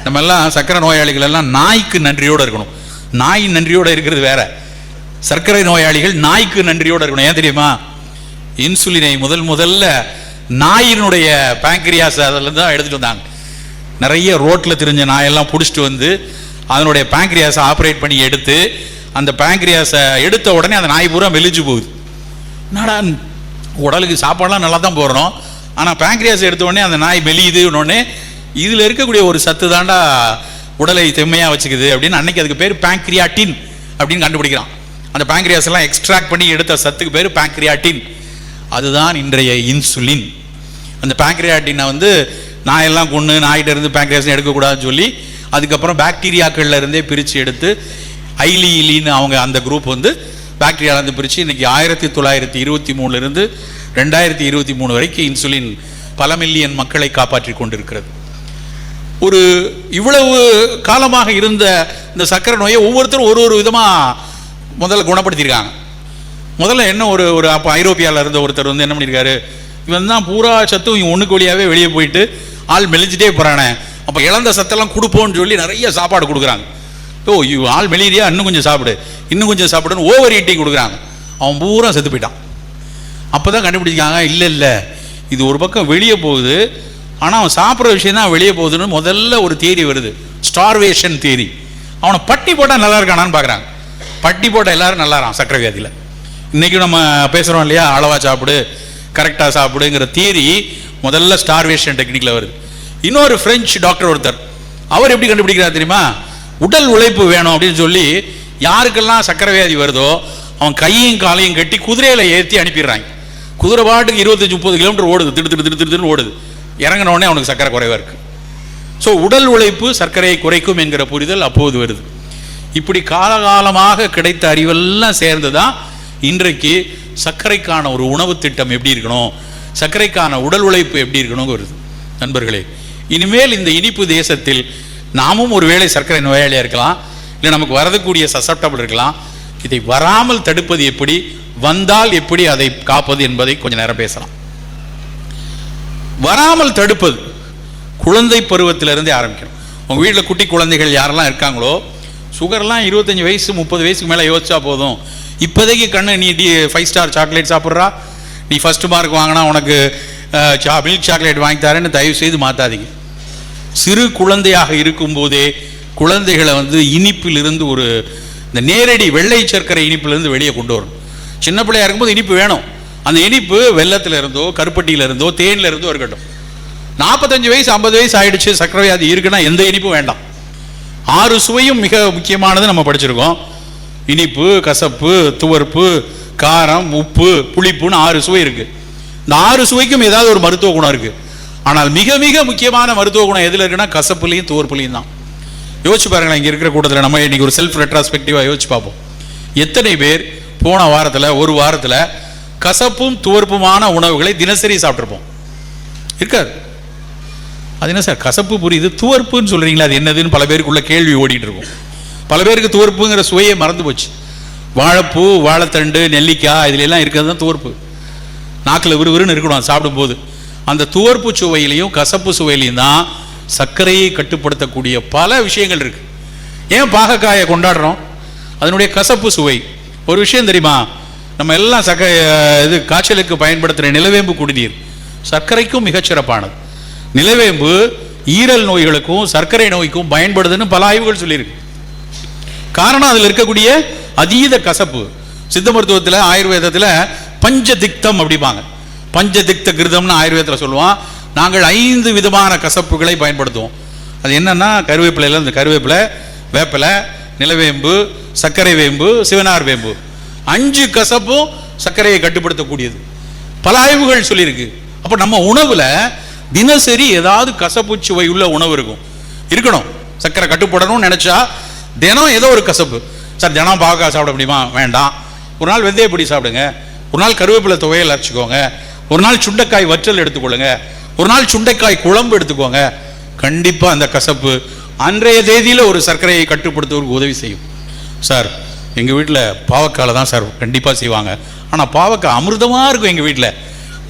நம்ம எல்லாம் சர்க்கரை நோயாளிகள் எல்லாம் நாய்க்கு நன்றியோடு இருக்கணும். நாய் நன்றியோடு இருக்கிறது வேற, சர்க்கரை நோயாளிகள் நாய்க்கு நன்றியோடு இருக்கணும். ஏன் தெரியுமா? இன்சுலினை முதல்ல நாயினுடைய பேங்க்ரியாஸ் அதில் தான் எடுத்துகிட்டு வந்தாங்க. நிறைய ரோட்டில் திரிஞ்ச நாயெல்லாம் பிடிச்சிட்டு வந்து அதனுடைய பேங்க்ரியாஸை ஆப்ரேட் பண்ணி எடுத்து, அந்த பேங்க்ரியாஸை எடுத்த உடனே அந்த நாய் பூரா மெலிஞ்சு போகுது. என்னடா உடலுக்கு சாப்பாடெலாம் நல்லா தான் போடுறோம், ஆனால் பேங்க்ரியாஸ் எடுத்த உடனே அந்த நாய் மெலியுதுன்னொடனே இதில் இருக்கக்கூடிய ஒரு சத்து தாண்டா உடலை செம்மையாக வச்சுக்குது அப்படின்னு அன்னைக்கு அதுக்கு பேர் பேங்க்ரியாட்டின் அப்படின்னு கண்டுபிடிக்கிறான். அந்த பேங்க்ரியாஸ் எல்லாம் எக்ஸ்ட்ராக்ட் பண்ணி எடுத்த சத்துக்கு பேர் பேங்க்ரியாட்டின். அதுதான் இன்றைய இன்சுலின். அந்த பேங்க்ரியாட்டினை வந்து நாயெல்லாம் கொண்டு நாயிட்ட இருந்து பேங்க்ரியாஸ் எடுக்கக்கூடாதுன்னு சொல்லி அதுக்கப்புறம் பாக்டீரியாக்கள்ல இருந்தே பிரித்து எடுத்து ஐலின்னு அவங்க அந்த குரூப் வந்து பாக்டீரியாவிலேருந்து பிரித்து இன்றைக்கி 1923 2023 வரைக்கும் இன்சுலின் பல மில்லியன் மக்களை காப்பாற்றி கொண்டிருக்கிறது. ஒரு இவ்வளவு காலமாக இருந்த இந்த சர்க்கரை நோயை ஒவ்வொருத்தரும் ஒரு விதமாக முதல்ல குணப்படுத்தியிருக்காங்க. முதல்ல என்ன ஒரு அப்போ ஐரோப்பியாவில் இருந்த ஒருத்தர் வந்து என்ன பண்ணியிருக்காரு, இவன் தான் பூரா சத்தும் இவன் ஒன்றுக்கு வழியாகவே வெளியே போயிட்டு ஆள் மெலிஞ்சிட்டே போகிறானே, அப்போ இழந்த சத்தெல்லாம் கொடுப்போன்னு சொல்லி நிறைய சாப்பாடு கொடுக்குறாங்க. ஆள் மெலியா இன்னும் கொஞ்சம் சாப்பிடு, இன்னும் கொஞ்சம் சாப்பிடுன்னு ஓவர் ஈட்டிங் கொடுக்குறாங்க. அவன் பூரா செத்து போயிட்டான். அப்போ தான் கண்டுபிடிச்சாங்க, இல்லை இது ஒரு பக்கம் வெளியே போகுது, ஆனால் அவன் சாப்பிட்ற விஷயம் தான் வெளியே போகுதுன்னு முதல்ல ஒரு தியரி வருது, ஸ்டார்வேஷன் தியரி. அவனை பட்டி போட்டால் நல்லா இருக்கானான்னு பார்க்குறாங்க. பட்டி போட்டால் எல்லாரும் நல்லா இருக்கான் சர்க்கரை வியாதியில். இன்றைக்கி நம்ம பேசுகிறோம் இல்லையா, அளவாக சாப்பிடு, கரெக்டாக சாப்பிடுங்கிற தியரி முதல்ல ஸ்டார்வேஷன் டெக்னிக்கில் வருது. இன்னொரு பிரெஞ்சு டாக்டர் ஒருத்தர், அவர் எப்படி கண்டுபிடிக்கிறார் தெரியுமா? உடல் உழைப்பு வேணும் அப்படின்னு சொல்லி யாருக்கெல்லாம் சர்க்கரை வியாதி வருதோ அவன் கையும் காலையும் கட்டி குதிரையில் ஏற்றி அனுப்பிடுறாங்க. குதிரை பாட்டுக்கு 25-30 கிலோமீட்டர் ஓடுது, திடுன்னு ஓடுது. இறங்கின உடனே அவனுக்கு சர்க்கரை குறைவாக இருக்குது. ஸோ உடல் உழைப்பு சர்க்கரையை குறைக்கும் என்கிற புரிதல் அப்போது வருது. இப்படி காலகாலமாக கிடைத்த அறிவெல்லாம் சேர்ந்து தான் இன்றைக்கு சர்க்கரைக்கான ஒரு உணவு திட்டம் எப்படி இருக்கணும், சர்க்கரைக்கான உடல் உழைப்பு எப்படி இருக்கணும் வருது. நண்பர்களே, இனிமேல் இந்த இனிப்பு தேசத்தில் நாமும் ஒரு வேளை சர்க்கரை நோயாளியாக இருக்கலாம், இல்லை நமக்கு வரக்கூடிய சசப்டபிள் இருக்கலாம். இதை வராமல் தடுப்பது எப்படி, வந்தால் எப்படி அதை காப்பது என்பதை கொஞ்சம் நேரம் பேசலாம். வராமல் தடுப்பது குழந்தை பருவத்திலிருந்தே ஆரம்பிக்கணும். உங்கள் வீட்டில் குட்டி குழந்தைகள் யாரெல்லாம் இருக்காங்களோ, சுகர்லாம் 25 வயசு 30 வயசுக்கு மேலே யோசிச்சா போதும். இப்போதைக்கு கண்ணு நீ 5 ஸ்டார் சாக்லேட் சாப்பிட்றா, நீ ஃபஸ்ட்டு மார்க் வாங்கினா உனக்கு மில்க் சாக்லேட் வாங்கி தரேன்னு தயவு செய்து மாற்றாதீங்க. சிறு குழந்தையாக இருக்கும்போதே குழந்தைகளை வந்து இனிப்பிலிருந்து இந்த நேரடி வெள்ளை சர்க்கரை இனிப்பிலிருந்து வெளியே கொண்டு வரணும். சின்ன பிள்ளையாக இருக்கும்போது இனிப்பு வேணும். அந்த இனிப்பு வெள்ளத்தில் இருந்தோ கருப்பட்டியில் இருந்தோ தேனில் இருந்தோ இருக்கட்டும். 45 வயசு 50 வயசு ஆயிடுச்சு, சர்க்கரை வியாதி இருக்குன்னா எந்த இனிப்பும் வேண்டாம். 6 சுவையும் மிக முக்கியமானது நம்ம படிச்சிருக்கோம். இனிப்பு, கசப்பு, துவர்ப்பு, காரம், உப்பு, புளிப்புன்னு 6 சுவை இருக்கு. இந்த 6 சுவைக்கும் ஏதாவது ஒரு மருத்துவ குணம் இருக்கு. ஆனால் மிக மிக முக்கியமான மருத்துவ குணம் எதில் இருக்குன்னா கசப்புலையும் துவர்ப்புலையும் தான். யோசிச்சு பாருங்களேன், இங்கே இருக்கிற கூட்டத்தில் நம்ம இன்னைக்கு ஒரு செல்ஃப் ரெட்ராஸ்பெக்டிவாக யோசிச்சு பார்ப்போம். எத்தனை பேர் போன வாரத்தில் ஒரு வாரத்தில் கசப்பும் துவர்ப்புமான உணவுகளை தினசரி சாப்பிட்ருப்போம்? இருக்காது. அது என்ன சார் கசப்பு புரியுது, துவர்ப்புன்னு சொல்கிறீங்களா, அது என்னதுன்னு பல பேருக்குள்ள கேள்வி ஓடிட்டு இருக்கும். பல பேருக்கு துவர்ப்புங்கிற சுவையே மறந்து போச்சு. வாழைப்பூ, வாழைத்தண்டு, நெல்லிக்காய் இதுல எல்லாம் இருக்கிறது தான் துவர்ப்பு. நாக்கில் விறுவிறுன்னு இருக்கணும் சாப்பிடும்போது. அந்த துவர்ப்பு சுவையிலையும் கசப்பு சுவையிலையும் தான் சர்க்கரையை கட்டுப்படுத்தக்கூடிய பல விஷயங்கள் இருக்கு. ஏன் பாகக்காயை கொண்டாடுறோம்? அதனுடைய கசப்பு சுவை. ஒரு விஷயம் தெரியுமா, நம்ம எல்லாம் காய்ச்சலுக்கு பயன்படுத்துகிற நிலவேம்பு குடிநீர் சர்க்கரைக்கும் மிகச்சிறப்பானது. நிலவேம்பு ஈரல் நோய்களுக்கும் சர்க்கரை நோய்க்கும் பயன்படுதுன்னு பல ஆய்வுகள் சொல்லியிருக்கு. காரணம் அதில் இருக்கக்கூடிய அதீத கசப்பு. சித்த மருத்துவத்தில் ஆயுர்வேதத்தில் பஞ்சதிக்தம் அப்படிப்பாங்க. பஞ்சதிக்த கிருதம்னு ஆயுர்வேதத்தில் சொல்லுவான். நாங்கள் 5 விதமான கசப்புகளை பயன்படுத்துவோம். அது என்னன்னா கருவேப்பிலையில் இந்த கருவேப்பிலை, வேப்பிலை, நிலவேம்பு, சர்க்கரை வேம்பு, சிவனார் வேம்பு, 5 கசப்பும் சர்க்கரையை கட்டுப்படுத்தக்கூடியது. பல ஆய்வுகள் சொல்லியிருக்கு. அப்போ நம்ம உணவுல தினசரி ஏதாவது கசப்பு சுவை உள்ள உணவு இருக்கணும். சர்க்கரை கட்டுப்படணும்னு நினைச்சா தினம் ஏதோ ஒரு கசப்பு. சார் தினம் பாவக்காய் சாப்பிட முடியுமா? வேண்டாம். ஒரு நாள் வெந்தயப்பொடி சாப்பிடுங்க, ஒரு நாள் கருவேப்பிலை துவையல் அரைச்சிக்கோங்க, ஒரு நாள் சுண்டைக்காய் வற்றல் எடுத்துக்கொள்ளுங்க, ஒரு நாள் சுண்டைக்காய் குழம்பு எடுத்துக்கோங்க. கண்டிப்பாக அந்த கசப்பு அன்றைய தேதியில் ஒரு சர்க்கரையை கட்டுப்படுத்துவதற்கு உதவி செய்யும். சார் எங்கள் வீட்டில் பாவக்காயில் தான் சார் கண்டிப்பாக செய்வாங்க, ஆனால் பாவக்காய் அமிர்தமாக இருக்கும். எங்கள் வீட்டில்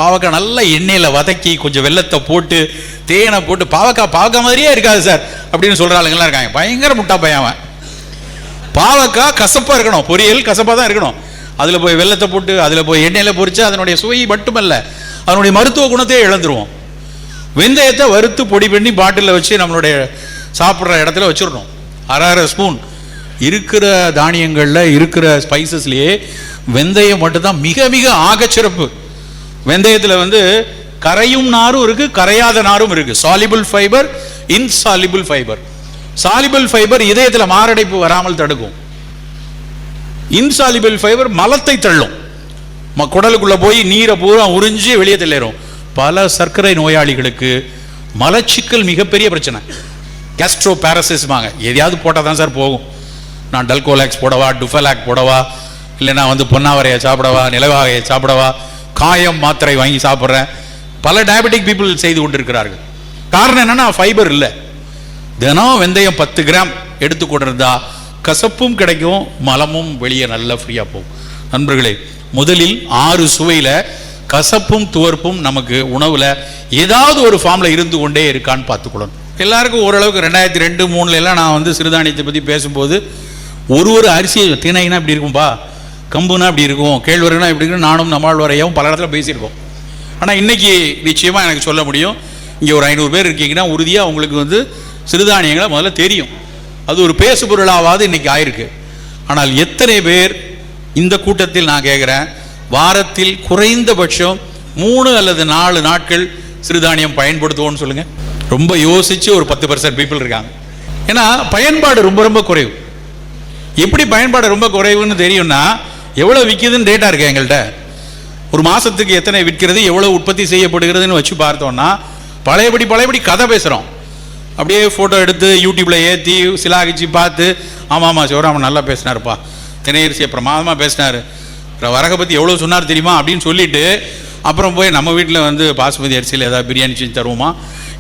பாவக்காய் நல்லா எண்ணெயில் வதக்கி கொஞ்சம் வெல்லத்தை போட்டு தேனை போட்டு பாவக்காய் மாதிரியே இருக்காது சார் அப்படின்னு சொல்கிற ஆளுங்கள்லாம் இருக்காங்க. பயங்கர முட்டா பையன் அவன். பாவக்காய் கசப்பாக இருக்கணும், பொரியல் கசப்பாக தான் இருக்கணும். அதில் போய் வெள்ளத்தை போட்டு அதில் போய் எண்ணெயில் பொரிச்சு அதனுடைய சுவை மட்டுமல்ல அதனுடைய மருத்துவ குணத்தையே இழந்துருவோம். வெந்தயத்தை வறுத்து பொடி பண்ணி பாட்டிலில் வச்சு நம்மளுடைய சாப்பிட்ற இடத்துல வச்சிடணும். அரை ஸ்பூன் இருக்கிற தானியங்களில் இருக்கிற ஸ்பைசஸ்லேயே வெந்தயம் மட்டும்தான் மிக மிக ஆகச்சிறப்பு. வெந்தயத்தில் வந்து கரையும் நாரும் இருக்குது, கரையாத நாரும் இருக்குது. Soluble fibre, insoluble fibre. Soluble fibre இதயத்தில் மாரடைப்பு வராமல் தடுக்கும். இன்சாலிபிள் ஃபைபர் மலத்தை தள்ளும், குடலுக்குள்ள போய் நீரை பூரா உறிஞ்சி வெளியே தள்ளிடும். பல சர்க்கரை நோயாளிகளுக்கு மலச்சிக்கல் மிகப்பெரிய பிரச்சனை. கேஸ்ட்ரோ பாரசிஸ்மாங்க, எதையாவது போட்டால் தான் சார் போகும். நான் டல்கோலாக்ஸ் போடவா, டுஃபலாக் போடவா, இல்லை நான் வந்து பொன்னாவரையை சாப்பிடவா, நிலவாகையை சாப்பிடவா, காயம் மாத்திரை வாங்கி சாப்பிட்றேன். பல டயபெட்டிக் பீப்புள் செய்து கொண்டிருக்கிறார்கள். காரணம் என்னன்னா ஃபைபர் இல்லை. தினம் வெந்தயம் 10 கிராம் எடுத்துக்கொண்டிருந்தா கசப்பும் கிடைக்கும், மலமும் வெளியே நல்லா ஃப்ரீயாக போகும். நண்பர்களே, முதலில் 6 சுவையில் கசப்பும் துவர்ப்பும் நமக்கு உணவில் ஏதாவது ஒரு ஃபார்மில் இருந்து கொண்டே இருக்கான்னு பார்த்துக்கொள்ளணும். எல்லாருக்கும் ஓரளவுக்கு 2002-2003 எல்லாம் நான் வந்து சிறுதானியத்தை பற்றி பேசும்போது ஒரு அரிசியை திணைனா இப்படி இருக்கும்பா, கம்புனா இப்படி இருக்கும், கேழ்வரகுனா இப்படி இருக்கும், நானும் நம்மாழ்வாரையாவும் பல இடத்துல பேசியிருக்கோம். ஆனால் இன்றைக்கி நிச்சயமாக எனக்கு சொல்ல முடியும், இங்கே ஒரு 500 பேர் இருக்கீங்கன்னா உறுதியாக உங்களுக்கு வந்து சிறுதானியங்களை முதல்ல தெரியும். அது ஒரு பேசு பொருளாவது இன்றைக்கி ஆயிருக்கு. ஆனால் எத்தனை பேர் இந்த கூட்டத்தில் நான் கேட்குறேன், வாரத்தில் குறைந்தபட்சம் 3 அல்லது 4 நாட்கள் சிறுதானியம் பயன்படுத்துவோன்னு சொல்லுங்கள். ரொம்ப யோசித்து ஒரு 10% பீப்புள் இருக்காங்க. ஏன்னா பயன்பாடு ரொம்ப ரொம்ப குறைவு. எப்படி பயன்பாடு ரொம்ப குறைவுன்னு தெரியும்னா, எவ்வளோ விற்கிதுன்னு டேட்டா இருக்கு எங்கள்கிட்ட. ஒரு மாதத்துக்கு எத்தனை விற்கிறது, எவ்வளோ உற்பத்தி செய்யப்படுகிறதுன்னு வச்சு பார்த்தோன்னா பழையபடி கதை பேசுகிறோம். அப்படியே ஃபோட்டோ எடுத்து யூடியூப்பில் ஏற்றி சிலாகிச்சு பார்த்து, ஆமாம் சிவராமன் நல்லா பேசினார்ப்பா, திணையரிசியை பிரமாதமாக பேசினார், வரகை பற்றி எவ்வளோ சொன்னார் தெரியுமா அப்படின்னு சொல்லிவிட்டு அப்புறம் போய் நம்ம வீட்டில் வந்து பாசுமதி அரிசியில் ஏதாவது பிரியாணி செஞ்சு தருவோமா,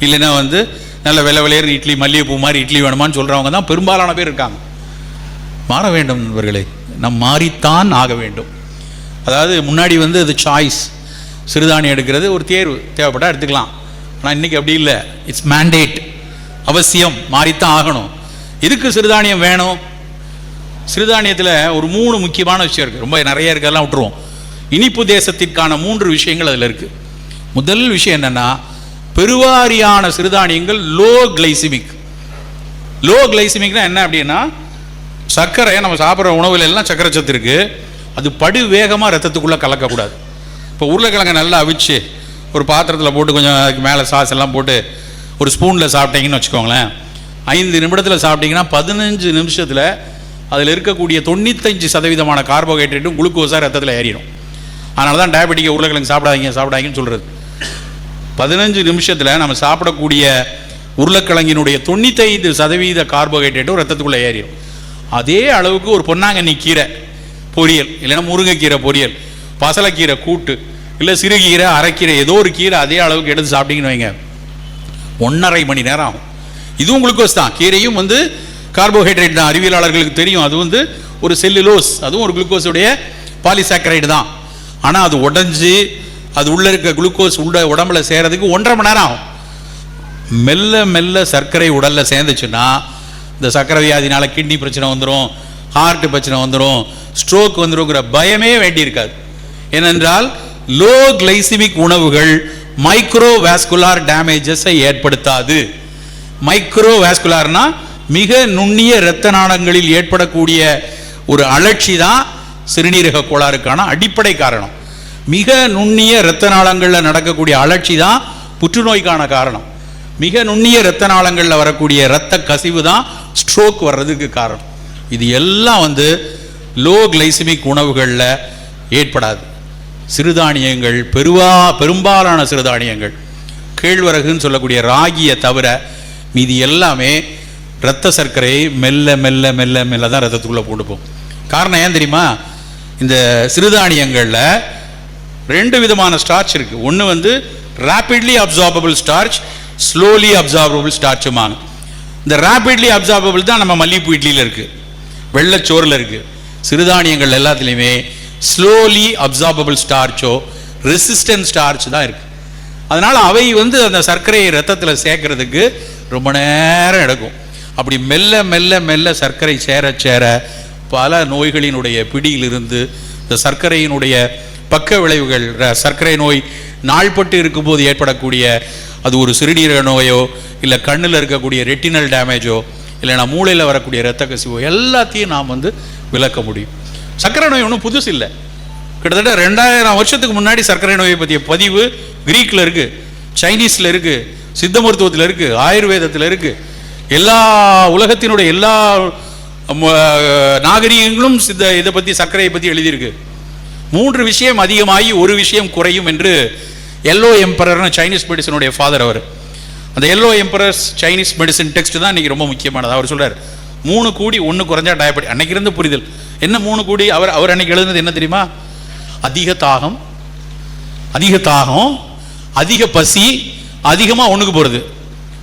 இல்லைன்னா வந்து நல்ல விலை இட்லி, மல்லிகைப்பூ மாதிரி இட்லி வேணுமான்னு சொல்கிறவங்க தான் பெரும்பாலான பேர் இருக்காங்க. மாற வேண்டும் நண்பர்களே, நம் மாறித்தான் ஆக வேண்டும். அதாவது முன்னாடி வந்து அது சாய்ஸ், சிறுதானியம் எடுக்கிறது ஒரு தேர்வு, தேவைப்பட்டால் எடுத்துக்கலாம். ஆனால் இன்றைக்கி அப்படி இல்லை, இட்ஸ் மேண்டேட், அவசியம், மாறித்தான் ஆகணும். இதுக்கு சிறுதானியம் வேணும். சிறுதானியத்தில் ஒரு 3 முக்கியமான விஷயம் இருக்குது. ரொம்ப நிறைய இருக்கிறதெல்லாம் விட்டுருவோம். இனிப்பு தேசத்திற்கான 3 விஷயங்கள் அதில் இருக்குது. முதல் விஷயம் என்னென்னா, பெருவாரியான சிறுதானியங்கள் லோ கிளைசிமிக். லோ கிளைசிமிக்னா என்ன அப்படின்னா, சர்க்கரை நம்ம சாப்பிட்ற உணவுல எல்லாம் சர்க்கரை சத்து இருக்குது, அது படு வேகமாக ரத்தத்துக்குள்ளே கலக்கக்கூடாது. இப்போ உருளைக்கிழங்கை நல்லா அவிச்சு ஒரு பாத்திரத்தில் போட்டு கொஞ்சம் அதுக்கு மேலே சாஸ் எல்லாம் போட்டு ஒரு ஸ்பூனில் சாப்பிட்டீங்கன்னு வச்சுக்கோங்களேன், 5 நிமிடத்தில் சாப்பிட்டீங்கன்னா 15 நிமிஷத்தில் அதில் இருக்கக்கூடிய 95% கார்போஹைட்ரேட்டும் குளுக்கோஸாக ரத்தத்தில் ஏறிடும். அதனால தான் டயபெட்டிக்கை உருளைக்கிழங்கு சாப்பிடாதீங்கன்னு சொல்கிறது. 15 நிமிஷத்தில் நம்ம சாப்பிடக்கூடிய உருளைக்கிழங்கினுடைய 95% கார்போஹைட்ரேட்டும் ரத்தத்துக்குள்ளே ஏறிடும். அதே அளவுக்கு ஒரு பொன்னாங்கண்ணி கீரை பொரியல், இல்லைன்னா முருங்கைக்கீரை பொரியல், பசலைக்கீரை கூட்டு, இல்லை சிறுகீரை, அரைக்கீரை, ஏதோ ஒரு கீரை அதே அளவுக்கு எடுத்து சாப்பிட்டீங்கன்னு வைங்க, 1.5 மணி நேரம் ஆகும். இதுவும் குளுக்கோஸ் தான், கீரையும் வந்து கார்போஹைட்ரேட் தான், அறிவியலாளர்களுக்கு தெரியும். அது வந்து ஒரு செல்லுலோஸ், அதுவும் ஒரு குளுக்கோஸுடைய பாலிசாக்கரைடு தான். ஆனால் அது உடஞ்சி அது உள்ளே இருக்க குளுக்கோஸ் உடம்புல சேர்றதுக்கு 1.5 மணி நேரம் ஆகும். மெல்ல மெல்ல சர்க்கரை உடலில் சேர்ந்துச்சுன்னா இந்த சர்க்கரை வியாதினால கிட்னி பிரச்சனை வந்துடும், ஹார்ட் பிரச்சனை வந்துடும், ஸ்ட்ரோக் வந்துடுங்கிற பயமே வேண்டியிருக்காது. ஏனென்றால் லோ கிளைசிமிக் உணவுகள் மைக்ரோ வாஸ்குலார் டேமேஜஸை ஏற்படுத்தாது. மைக்ரோ வாஸ்குலார்னா மிக நுண்ணிய இரத்த நாளங்களில் ஏற்படக்கூடிய ஒரு அழற்சி தான் சிறுநீரக கோளாறுக்கான அடிப்படை காரணம். மிக நுண்ணிய இரத்த நாளங்களில் நடக்கக்கூடிய அழற்சி தான் புற்றுநோய்க்கான காரணம். மிக நுண்ணிய இரத்த நாளங்களில் வரக்கூடிய இரத்த கசிவு தான் ஸ்ட்ரோக் வர்றதுக்கு காரணம். இது எல்லாம் வந்து லோ கிளைசிமிக் உணவுகளில் ஏற்படாது. சிறுதானியங்கள் பெரும்பாலான சிறுதானியங்கள், கேழ்வரகுன்னு சொல்லக்கூடிய ராகியை தவிர மீதி எல்லாமே இரத்த சர்க்கரையை மெல்ல மெல்ல மெல்ல மெல்ல தான் ரத்தத்துக்குள்ளே போட்டுப்போம். காரணம் ஏன் தெரியுமா? இந்த சிறுதானியங்களில் 2 விதமான ஸ்டார்ச் இருக்குது. ஒன்று வந்து rapidly absorbable starch, slowly absorbable ஸ்டார்ச்சுமாங்க. இந்த ரேப்பிட்லி அப்சார்பபிள் தான் நம்ம மல்லிகைப்பூ இட்லியில் இருக்குது, வெள்ளைச்சோறில் இருக்குது. சிறுதானியங்கள் எல்லாத்துலேயுமே ஸ்லோலி அப்சார்பபிள் ஸ்டார்ச்சோ ரெசிஸ்டன்ட் ஸ்டார்ச் தான் இருக்குது. அதனால் அவை வந்து அந்த சர்க்கரையை ரத்தத்தில் சேர்க்கறதுக்கு ரொம்ப நேரம் எடுக்கும். அப்படி மெல்ல மெல்ல மெல்ல சர்க்கரை சேர சேர பல நோய்களினுடைய பிடியிலிருந்து இந்த சர்க்கரையினுடைய பக்க விளைவுகள், சர்க்கரை நோய் நாள்பட்டு இருக்கும்போது ஏற்படக்கூடிய அது ஒரு சிறுநீரக நோயோ இல்லை கண்ணில் இருக்கக்கூடிய ரெட்டினல் டேமேஜோ இல்லைனா மூளையில் வரக்கூடிய இரத்த கசிவோ எல்லாத்தையும் நாம் வந்து விளக்க முடியும். சர்க்கரை நோய் ஒன்றும் புதுசு இல்லை. கிட்டத்தட்ட 2000 வருஷத்துக்கு முன்னாடி சர்க்கரை நோயை பற்றிய பதிவு கிரீக்கில் இருக்குது, சைனீஸில் இருக்குது, சித்த மருத்துவத்தில் இருக்குது, ஆயுர்வேதத்தில் இருக்குது. எல்லா உலகத்தினுடைய எல்லா நாகரிகங்களும் இதை பற்றி சர்க்கரையை பற்றி எழுதியிருக்கு. 3 விஷயம் அதிகமாகி 1 விஷயம் குறையும் என்று எல்லோ எம்பரர்னு சைனீஸ் மெடிசனுடைய ஃபாதர் அவர். அந்த yellow emperors Chinese medicine text தான் இன்றைக்கி ரொம்ப முக்கியமானது. அவர் சொல்கிறார் 3 கூடி 1 குறைஞ்சா டயபெட்டிக். அன்னைக்கு இருந்து புரிதல் என்ன 3 கூடி அவர் அன்னைக்கு எழுதுனது என்ன தெரியுமா? அதிக தாகம், அதிக பசி, அதிகமாக ஒன்றுக்கு போகிறது.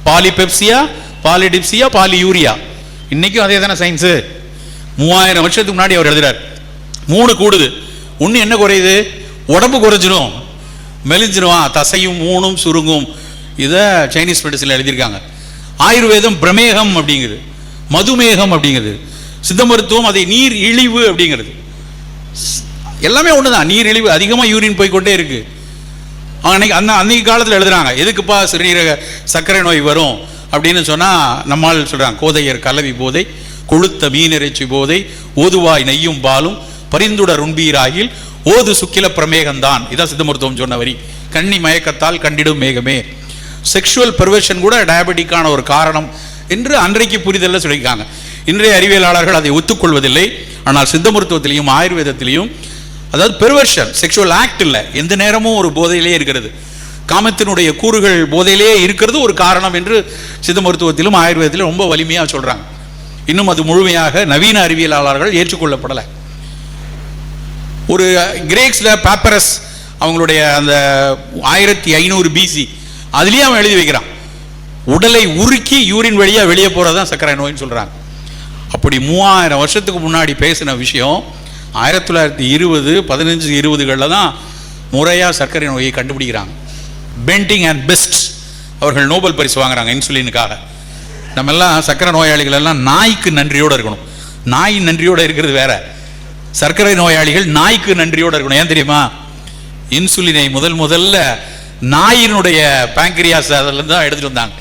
பாலிபெப்சியா, பாலிடிப்சியா, பாலியூரியா. இன்றைக்கும் அதே தானே சயின்ஸு. 3000 வருஷத்துக்கு முன்னாடி அவர் எழுதுறார். 3 கூடுது, 1 என்ன குறையுது? உடம்பு குறைஞ்சிடும், மெலிஞ்சிருவான், தசையும் மூணும் சுருங்கும். இதை சைனீஸ் மெடிசனில் எழுதியிருக்காங்க. ஆயுர்வேதம் பிரமேகம் அப்படிங்கிறது, மதுமேகம் அப்படிங்கிறது. சித்த மருத்துவம் அதை நீர் இழிவு அப்படிங்கிறது. எல்லாமே ஒன்று தான். நீர் இழிவு, அதிகமாக யூரின் போய்கொண்டே இருக்கு. அன்னைக்கு காலத்தில் எழுதுறாங்க, எதுக்குப்பா சிறுநீரக சர்க்கரை நோய் வரும் அப்படின்னு சொன்னால் நம்மால் சொல்கிறாங்க, கோதையர் கலவி போதை, கொளுத்த மீனிறைச்சி போதை, ஓதுவாய் நெய்யும் பாலும், பரிந்துடர் உண்பீராகில் ஓது சுக்கில பிரமேகம்தான். இதான் சித்த மருத்துவம் சொன்ன வரி. கண்ணி மயக்கத்தால் கண்டிடும் மேகமே. செக்ஷுவல் பெர்வர்ஷன் கூட டயபெட்டிக்கான ஒரு காரணம் என்று அன்றைக்கு புரிதல்ல சொல்லியிருக்காங்க. இன்றைய அறிவியலாளர்கள் அதை ஒத்துக்கொள்வதில்லை. ஆனால் சித்த மருத்துவத்திலையும் ஆயுர்வேதத்திலையும், அதாவது பெர்வர்ஷன் செக்ஷுவல் ஆக்ட் இல்லை, எந்த நேரமும் ஒரு போதையிலே இருக்கிறது, காமத்தினுடைய கூறுகள் போதையிலே இருக்கிறது ஒரு காரணம் என்று சித்த மருத்துவத்திலும் ஆயுர்வேதத்திலும் ரொம்ப வலிமையாக சொல்கிறாங்க. இன்னும் அது முழுமையாக நவீன அறிவியலாளர்கள் ஏற்றுக்கொள்ளப்படலை. ஒரு கிரேக்ஸில் பேப்பரஸ் அவங்களுடைய அந்த 1500 BC அதுலேயே அவன் எழுதி வைக்கிறான், உடலை உருக்கி யூரின் வழியாக வெளியே போகிறது தான் சர்க்கரை நோயின்னு சொல்கிறாங்க. அப்படி 3000 வருஷத்துக்கு முன்னாடி பேசின விஷயம் 1920, 15, 20களில் தான் முறையாக சர்க்கரை நோயை கண்டுபிடிக்கிறாங்க. பென்டிங் அண்ட் பெஸ்ட் அவர்கள் நோபல் பரிசு வாங்குறாங்க இன்சுலினுக்காக. நம்மெல்லாம் சர்க்கரை நோயாளிகள் எல்லாம் நாய்க்கு நன்றியோடு இருக்கணும். நாய் நன்றியோடு இருக்கிறது வேற, சர்க்கரை நோயாளிகள் நாய்க்கு நன்றியோடு இருக்கணும். ஏன் தெரியுமா? இன்சுலினை முதல்ல நாயினுடைய பேங்க்ரியாஸ் அதில் தான் எடுத்துகிட்டு வந்தாங்க.